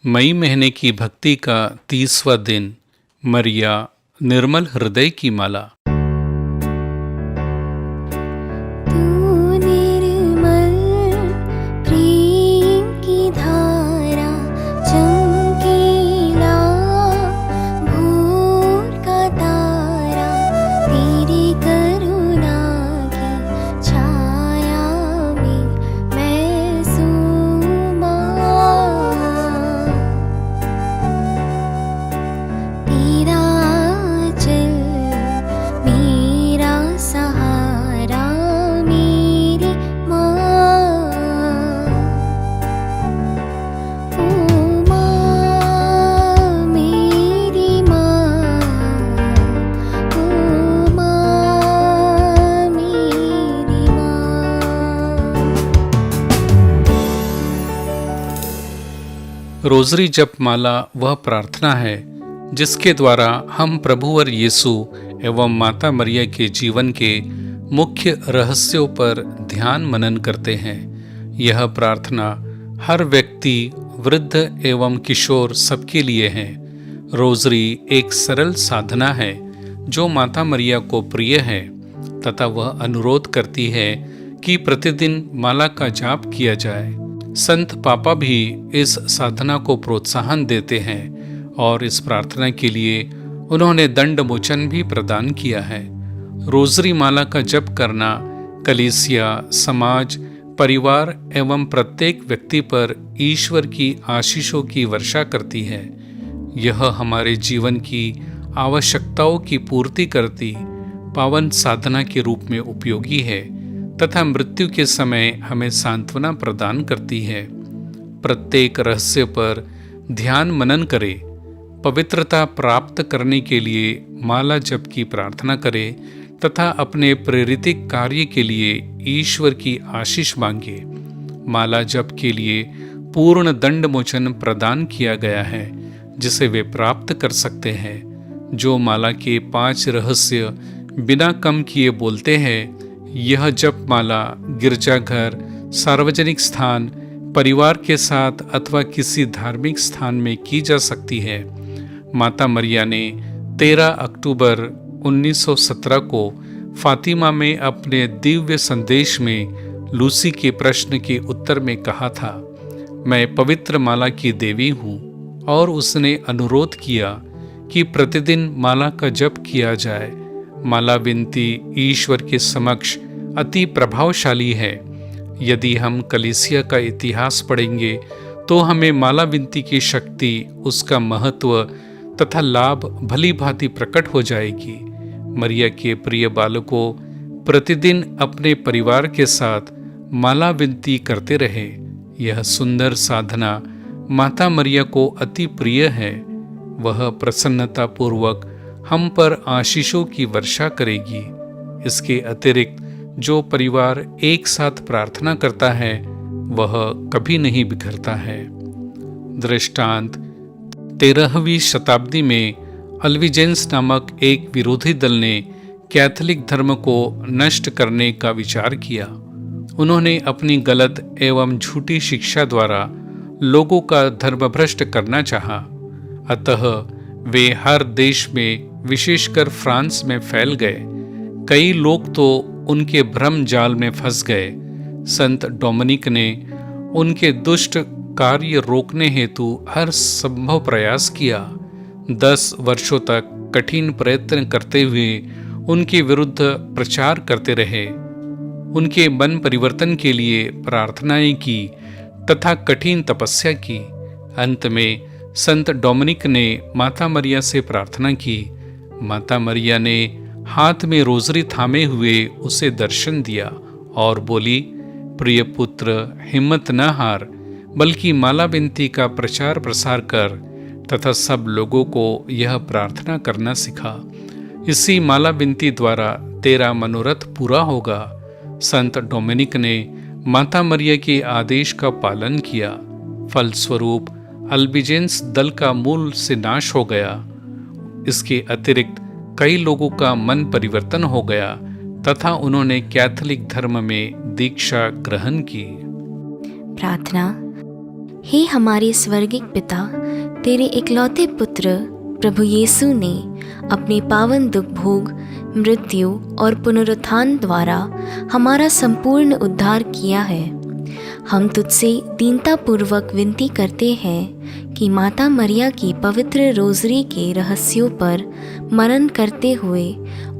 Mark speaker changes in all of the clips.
Speaker 1: मई महीने की भक्ति का 30वां दिन। मरिया निर्मल हृदय की माला।
Speaker 2: तू निर्मल प्रेम की धारा, चमकीला भोर का तारा, तेरी करुणा की छाया में मैं सूमा। तेरा चल मेरा सहारा, मेरी माँ। ओ माँ, मेरी माँ। ओ माँ, मेरी माँ।
Speaker 1: रोज़री जप माला वह प्रार्थना है जिसके द्वारा हम प्रभुवर यीशु एवं माता मरिया के जीवन के मुख्य रहस्यों पर ध्यान मनन करते हैं। यह प्रार्थना हर व्यक्ति, वृद्ध एवं किशोर सबके लिए है। रोज़री एक सरल साधना है जो माता मरिया को प्रिय है तथा वह अनुरोध करती है कि प्रतिदिन माला का जाप किया जाए। संत पापा भी इस साधना को प्रोत्साहन देते हैं और इस प्रार्थना के लिए उन्होंने दंड मोचन भी प्रदान किया है। रोज़री माला का जप करना कलीसिया, समाज, परिवार एवं प्रत्येक व्यक्ति पर ईश्वर की आशीषों की वर्षा करती है। यह हमारे जीवन की आवश्यकताओं की पूर्ति करती पावन साधना के रूप में उपयोगी है तथा मृत्यु के समय हमें सांत्वना प्रदान करती है। प्रत्येक रहस्य पर ध्यान मनन करें, पवित्रता प्राप्त करने के लिए माला जप की प्रार्थना करें तथा अपने प्रेरित कार्य के लिए ईश्वर की आशीष मांगे। माला जप के लिए पूर्ण दंड मोचन प्रदान किया गया है जिसे वे प्राप्त कर सकते हैं। जो माला के 5 रहस्य बिना कम किए बोलते हैं, यह जप माला गिरजाघर, सार्वजनिक स्थान, परिवार के साथ अथवा किसी धार्मिक स्थान में की जा सकती है। माता मरिया ने 13 अक्टूबर 1917 को फातिमा में अपने दिव्य संदेश में लूसी के प्रश्न के उत्तर में कहा था, मैं पवित्र माला की देवी हूँ, और उसने अनुरोध किया कि प्रतिदिन माला का जप किया जाए। माला विनती ईश्वर के समक्ष अति प्रभावशाली है। यदि हम कलीसिया का इतिहास पढ़ेंगे तो हमें माला विनती की शक्ति, उसका महत्व तथा लाभ भली भांति प्रकट हो जाएगी। मरिया के प्रिय बालकों, प्रतिदिन अपने परिवार के साथ माला विनती करते रहे। यह सुंदर साधना माता मरिया को अति प्रिय है। वह प्रसन्नता पूर्वक हम पर आशीषों की वर्षा करेगी। इसके अतिरिक्त जो परिवार एक साथ प्रार्थना करता है वह कभी नहीं बिखरता है। दृष्टांत 13वीं शताब्दी में अल्विजेंस नामक एक विरोधी दल ने कैथोलिक धर्म को नष्ट करने का विचार किया। उन्होंने अपनी गलत एवं झूठी शिक्षा द्वारा लोगों का धर्मभ्रष्ट करना चाहा। अतः वे हर देश में, विशेषकर फ्रांस में फैल गए। कई लोग तो उनके भ्रम जाल में फंस गए। संत डोमिनिक ने उनके दुष्ट कार्य रोकने हेतु हर संभव प्रयास किया। 10 वर्षों तक कठिन प्रयत्न करते हुए उनके विरुद्ध प्रचार करते रहे। उनके मन परिवर्तन के लिए प्रार्थनाएं की तथा कठिन तपस्या की। अंत में संत डोमिनिक ने माता मरिया से प्रार्थना की। माता मरिया ने हाथ में रोज़री थामे हुए उसे दर्शन दिया और बोली, प्रिय पुत्र, हिम्मत न हार, बल्कि माला विनती का प्रचार प्रसार कर तथा सब लोगों को यह प्रार्थना करना सिखा। इसी माला विनती द्वारा तेरा मनोरथ पूरा होगा। संत डोमिनिक ने माता मरिया के आदेश का पालन किया। फलस्वरूप अल्बिजेंस दल का मूल से नाश हो गया। इसके अतिरिक्त कई लोगों का मन परिवर्तन हो गया तथा उन्होंने कैथोलिक धर्म में दीक्षा ग्रहण की।
Speaker 2: प्रार्थना।
Speaker 3: हे हमारे स्वर्गिक पिता, तेरे इकलौते पुत्र प्रभु यीशु ने अपने पावन दुख भोग, मृत्यु और पुनरुत्थान द्वारा हमारा संपूर्ण उद्धार किया है। हम तुझसे दीनतापूर्वक विनती करते हैं कि माता मरिया की पवित्र रोज़री के रहस्यों पर मनन करते हुए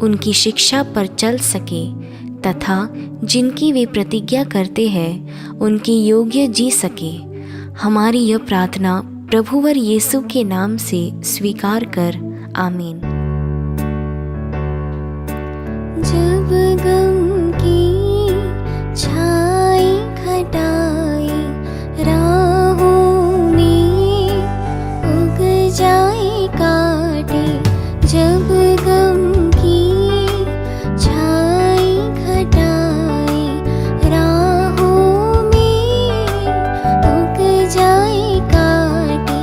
Speaker 3: उनकी शिक्षा पर चल सके तथा जिनकी वे प्रतिज्ञा करते हैं उनके योग्य जी सके। हमारी यह प्रार्थना प्रभुवर यीशु के नाम से स्वीकार कर। आमीन।
Speaker 2: जब गम की छाई घटाई राहों में उग जाए कांटे, जब गम की छाई घटाई राहों में उग जाए कांटे,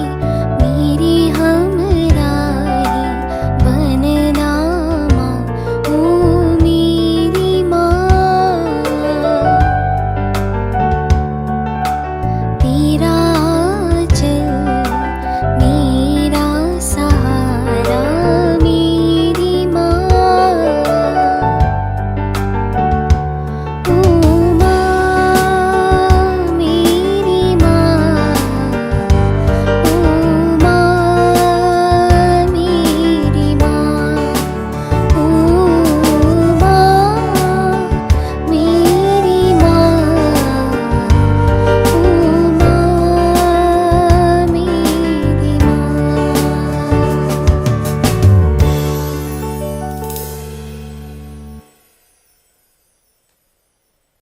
Speaker 2: मेरी हमराही बनना माँ, ओ मेरी माँ। तेरा